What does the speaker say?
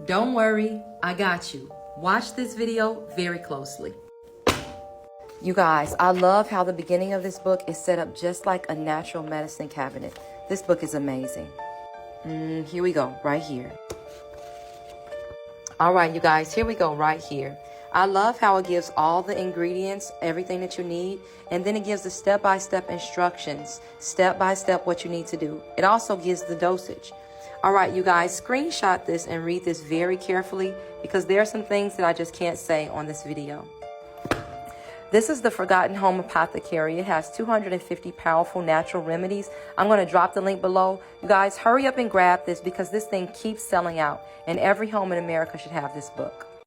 Don't worry, I got you. Watch this video very closely. You guys, I love how the beginning of this book is set up just like a natural medicine cabinet. This book is amazing. Here we go, right here. All right, you guys, here we go right here. I love how it gives all the ingredients, everything that you need, and then it gives the step-by-step instructions, step-by-step what you need to do. It also gives the dosage. All right, you guys, screenshot this and read this very carefully because there are some things that I just can't say on this video. This is the Forgotten Home Apothecary. It has 250 powerful natural remedies. I'm going to drop the link below. You guys, hurry up and grab this because this thing keeps selling out, and every home in America should have this book.